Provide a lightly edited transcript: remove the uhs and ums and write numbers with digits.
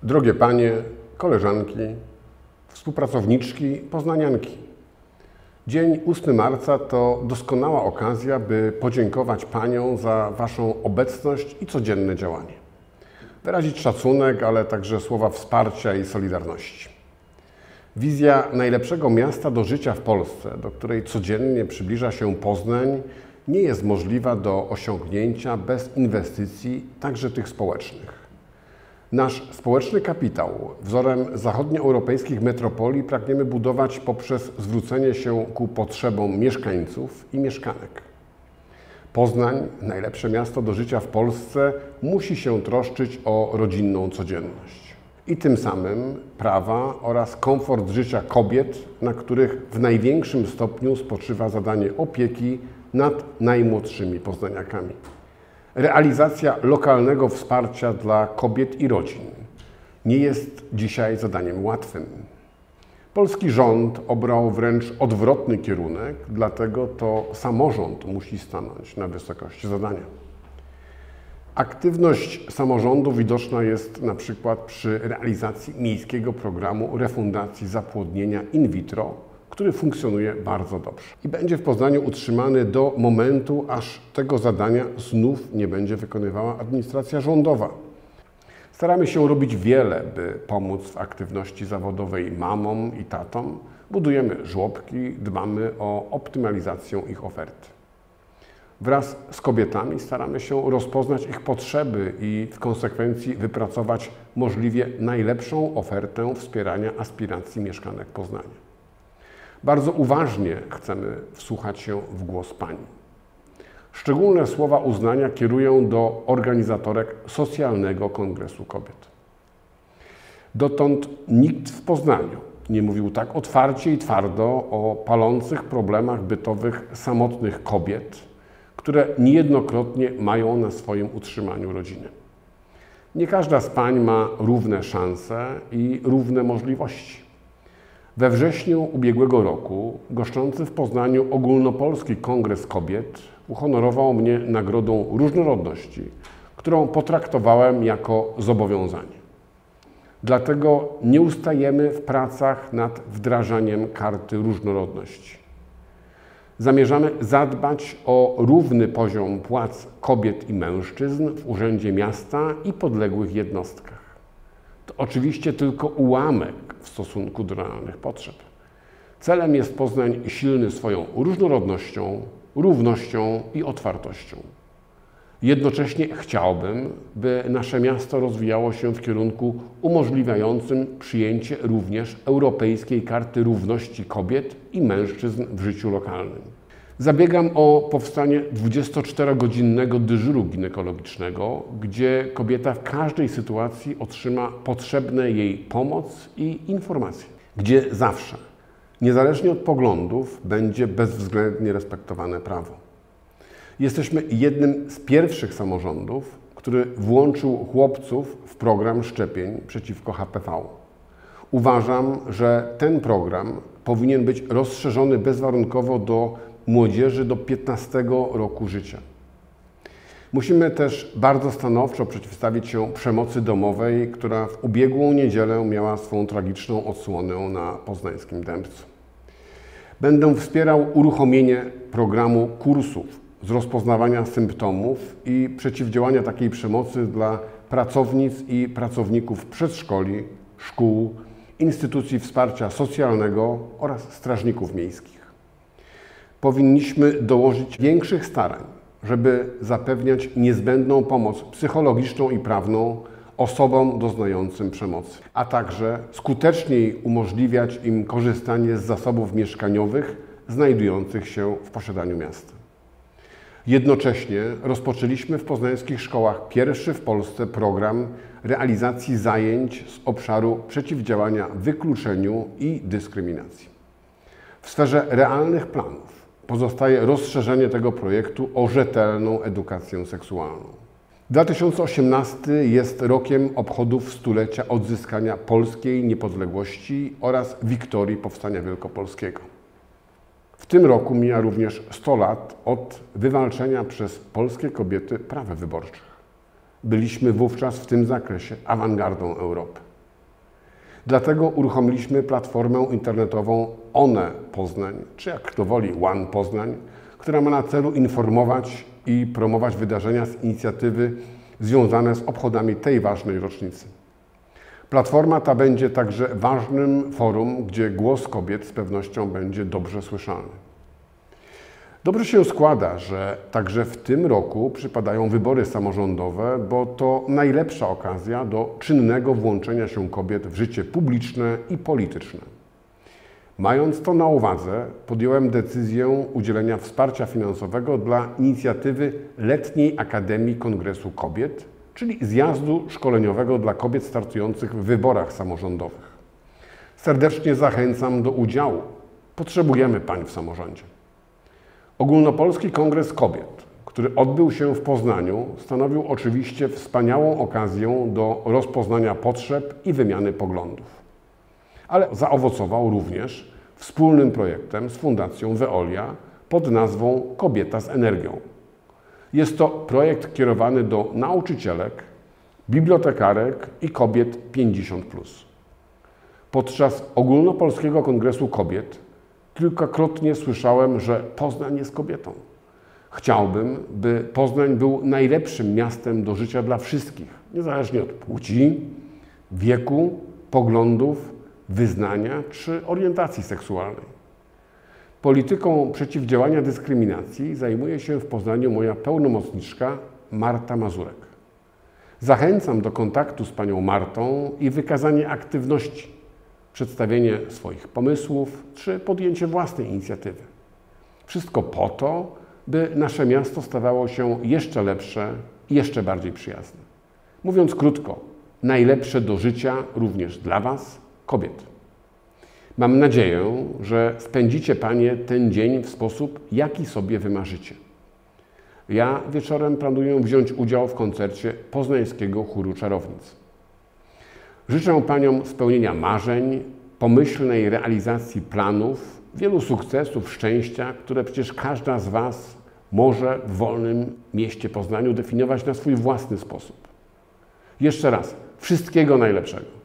Drogie panie, koleżanki, współpracowniczki, poznanianki. Dzień 8 marca to doskonała okazja, by podziękować paniom za waszą obecność i codzienne działanie. Wyrazić szacunek, ale także słowa wsparcia i solidarności. Wizja najlepszego miasta do życia w Polsce, do której codziennie przybliża się Poznań, nie jest możliwa do osiągnięcia bez inwestycji, także tych społecznych. Nasz społeczny kapitał, wzorem zachodnioeuropejskich metropolii, pragniemy budować poprzez zwrócenie się ku potrzebom mieszkańców i mieszkanek. Poznań, najlepsze miasto do życia w Polsce, musi się troszczyć o rodzinną codzienność i tym samym prawa oraz komfort życia kobiet, na których w największym stopniu spoczywa zadanie opieki nad najmłodszymi poznaniakami. Realizacja lokalnego wsparcia dla kobiet i rodzin nie jest dzisiaj zadaniem łatwym. Polski rząd obrał wręcz odwrotny kierunek, dlatego to samorząd musi stanąć na wysokości zadania. Aktywność samorządu widoczna jest na przykład przy realizacji miejskiego programu refundacji zapłodnienia in vitro, który funkcjonuje bardzo dobrze i będzie w Poznaniu utrzymany do momentu, aż tego zadania znów nie będzie wykonywała administracja rządowa. Staramy się robić wiele, by pomóc w aktywności zawodowej mamom i tatom. Budujemy żłobki, dbamy o optymalizację ich oferty. Wraz z kobietami staramy się rozpoznać ich potrzeby i w konsekwencji wypracować możliwie najlepszą ofertę wspierania aspiracji mieszkanek Poznania. Bardzo uważnie chcemy wsłuchać się w głos pani. Szczególne słowa uznania kieruję do organizatorek Socjalnego Kongresu Kobiet. Dotąd nikt w Poznaniu nie mówił tak otwarcie i twardo o palących problemach bytowych samotnych kobiet, które niejednokrotnie mają na swoim utrzymaniu rodziny. Nie każda z pań ma równe szanse i równe możliwości. We wrześniu ubiegłego roku goszczący w Poznaniu Ogólnopolski Kongres Kobiet uhonorował mnie Nagrodą Różnorodności, którą potraktowałem jako zobowiązanie. Dlatego nie ustajemy w pracach nad wdrażaniem Karty Różnorodności. Zamierzamy zadbać o równy poziom płac kobiet i mężczyzn w Urzędzie Miasta i podległych jednostkach. To oczywiście tylko ułamek w stosunku do realnych potrzeb. Celem jest Poznań silny swoją różnorodnością, równością i otwartością. Jednocześnie chciałbym, by nasze miasto rozwijało się w kierunku umożliwiającym przyjęcie również Europejskiej Karty Równości Kobiet i Mężczyzn w życiu lokalnym. Zabiegam o powstanie 24-godzinnego dyżuru ginekologicznego, gdzie kobieta w każdej sytuacji otrzyma potrzebne jej pomoc i informacje. Gdzie zawsze, niezależnie od poglądów, będzie bezwzględnie respektowane prawo. Jesteśmy jednym z pierwszych samorządów, który włączył chłopców w program szczepień przeciwko HPV. Uważam, że ten program powinien być rozszerzony bezwarunkowo do młodzieży do 15 roku życia. Musimy też bardzo stanowczo przeciwstawić się przemocy domowej, która w ubiegłą niedzielę miała swą tragiczną odsłonę na poznańskim Dębcu. Będę wspierał uruchomienie programu kursów z rozpoznawania symptomów i przeciwdziałania takiej przemocy dla pracownic i pracowników przedszkoli, szkół, instytucji wsparcia socjalnego oraz strażników miejskich. Powinniśmy dołożyć większych starań, żeby zapewniać niezbędną pomoc psychologiczną i prawną osobom doznającym przemocy, a także skuteczniej umożliwiać im korzystanie z zasobów mieszkaniowych znajdujących się w posiadaniu miasta. Jednocześnie rozpoczęliśmy w poznańskich szkołach pierwszy w Polsce program realizacji zajęć z obszaru przeciwdziałania wykluczeniu i dyskryminacji. W sferze realnych planów pozostaje rozszerzenie tego projektu o rzetelną edukację seksualną. 2018 jest rokiem obchodów stulecia odzyskania polskiej niepodległości oraz wiktorii Powstania Wielkopolskiego. W tym roku mija również 100 lat od wywalczenia przez polskie kobiety praw wyborczych. Byliśmy wówczas w tym zakresie awangardą Europy. Dlatego uruchomiliśmy platformę internetową One Poznań, czy jak kto woli One Poznań, która ma na celu informować i promować wydarzenia z inicjatywy związane z obchodami tej ważnej rocznicy. Platforma ta będzie także ważnym forum, gdzie głos kobiet z pewnością będzie dobrze słyszalny. Dobrze się składa, że także w tym roku przypadają wybory samorządowe, bo to najlepsza okazja do czynnego włączenia się kobiet w życie publiczne i polityczne. Mając to na uwadze, podjąłem decyzję udzielenia wsparcia finansowego dla inicjatywy Letniej Akademii Kongresu Kobiet, czyli zjazdu szkoleniowego dla kobiet startujących w wyborach samorządowych. Serdecznie zachęcam do udziału. Potrzebujemy pań w samorządzie. Ogólnopolski Kongres Kobiet, który odbył się w Poznaniu, stanowił oczywiście wspaniałą okazję do rozpoznania potrzeb i wymiany poglądów. Ale zaowocował również wspólnym projektem z Fundacją Veolia pod nazwą Kobieta z Energią. Jest to projekt kierowany do nauczycielek, bibliotekarek i kobiet 50+. Podczas Ogólnopolskiego Kongresu Kobiet kilkakrotnie słyszałem, że Poznań jest kobietą. Chciałbym, by Poznań był najlepszym miastem do życia dla wszystkich, niezależnie od płci, wieku, poglądów, wyznania czy orientacji seksualnej. Polityką przeciwdziałania dyskryminacji zajmuje się w Poznaniu moja pełnomocniczka Marta Mazurek. Zachęcam do kontaktu z panią Martą i wykazanie aktywności, przedstawienie swoich pomysłów czy podjęcie własnej inicjatywy. Wszystko po to, by nasze miasto stawało się jeszcze lepsze i jeszcze bardziej przyjazne. Mówiąc krótko, najlepsze do życia również dla Was, kobiet. Mam nadzieję, że spędzicie panie ten dzień w sposób, jaki sobie wymarzycie. Ja wieczorem planuję wziąć udział w koncercie Poznańskiego Chóru Czarownic. Życzę paniom spełnienia marzeń, pomyślnej realizacji planów, wielu sukcesów, szczęścia, które przecież każda z Was może w wolnym mieście Poznaniu definiować na swój własny sposób. Jeszcze raz, wszystkiego najlepszego.